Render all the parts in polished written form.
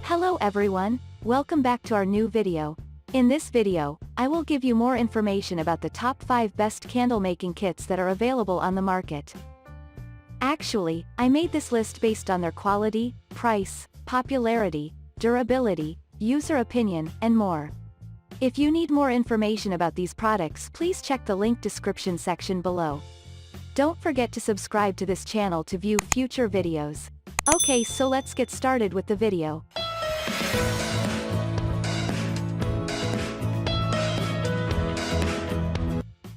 Hello everyone, welcome back to our new video. In this video, I will give you more information about the top 5 best candle making kits that are available on the market. Actually, I made this list based on their quality, price, popularity, durability, user opinion, and more. If you need more information about these products, please check the link description section below. Don't forget to subscribe to this channel to view future videos. Okay, so let's get started with the video.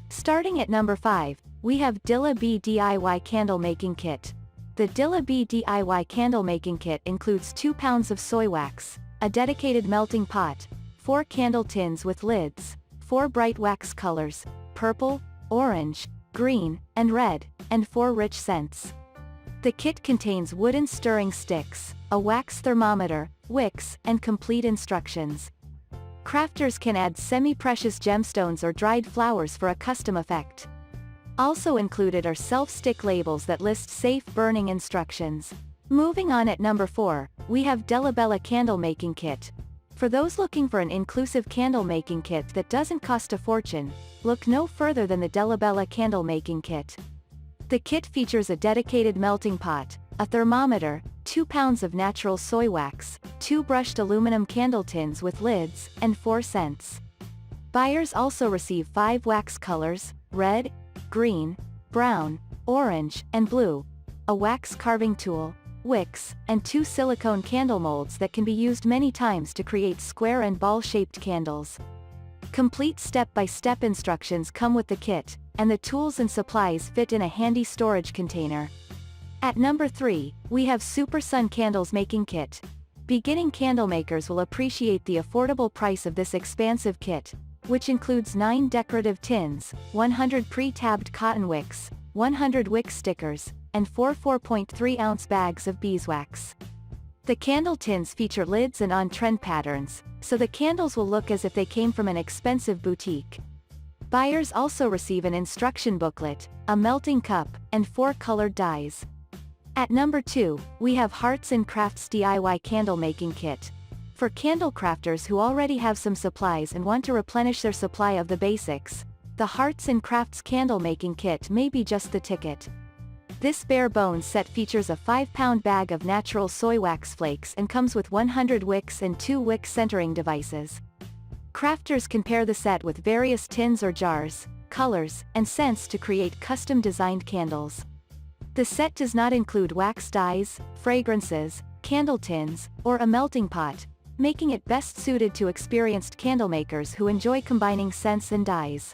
Starting at number 5, we have Dilla Bee DIY Candle Making Kit. The Dilla Bee DIY Candle Making Kit includes 2 pounds of soy wax, a dedicated melting pot, 4 candle tins with lids, 4 bright wax colors, purple, orange, green, and red, and 4 rich scents. The kit contains wooden stirring sticks, a wax thermometer, wicks, and complete instructions. Crafters can add semi-precious gemstones or dried flowers for a custom effect. Also included are self-stick labels that list safe burning instructions. Moving on at number 4, we have Della Candle Making Kit. For those looking for an inclusive candle making kit that doesn't cost a fortune, look no further than the Della Candle Making Kit. The kit features a dedicated melting pot, a thermometer, 2 pounds of natural soy wax, 2 brushed aluminum candle tins with lids, and 4 scents. Buyers also receive 5 wax colors, red, green, brown, orange, and blue, a wax carving tool, wicks, and 2 silicone candle molds that can be used many times to create square and ball-shaped candles. Complete step-by-step instructions come with the kit, and the tools and supplies fit in a handy storage container. At number 3, we have Super Sun Candles Making Kit. Beginning candle makers will appreciate the affordable price of this expansive kit, which includes 9 decorative tins, 100 pre-tabbed cotton wicks, 100 wick stickers, and 4 4.3-ounce bags of beeswax. The candle tins feature lids and on-trend patterns, so the candles will look as if they came from an expensive boutique. Buyers also receive an instruction booklet, a melting cup, and 4 colored dyes. At number 2, we have Hearts and Crafts DIY Candle Making Kit. For candle crafters who already have some supplies and want to replenish their supply of the basics, the Hearts and Crafts Candle Making Kit may be just the ticket. This bare-bones set features a 5-pound bag of natural soy wax flakes and comes with 100 wicks and 2 wick centering devices. Crafters can pair the set with various tins or jars, colors, and scents to create custom-designed candles. The set does not include wax dyes, fragrances, candle tins, or a melting pot, making it best suited to experienced candle makers who enjoy combining scents and dyes.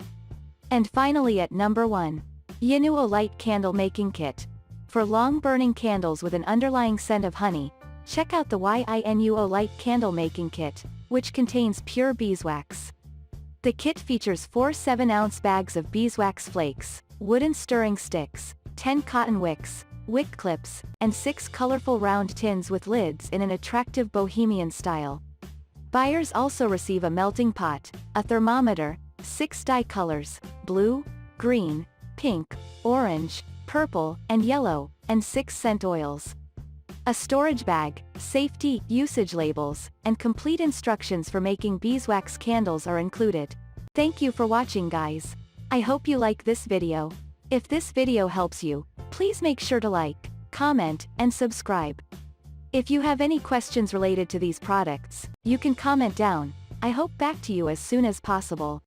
And finally at number 1. Yanuo Light Candle Making Kit. For long-burning candles with an underlying scent of honey, check out the Yanuo Light Candle Making Kit, which contains pure beeswax. The kit features 4 7-ounce bags of beeswax flakes, wooden stirring sticks, 10 cotton wicks, wick clips, and 6 colorful round tins with lids in an attractive bohemian style. Buyers also receive a melting pot, a thermometer, 6 dye colors, blue, green, pink, orange, purple, and yellow, and 6 scent oils. A storage bag, safety, usage labels, and complete instructions for making beeswax candles are included. Thank you for watching, guys. I hope you like this video. If this video helps you, please make sure to like, comment, and subscribe. If you have any questions related to these products, you can comment down. I hope back to you as soon as possible.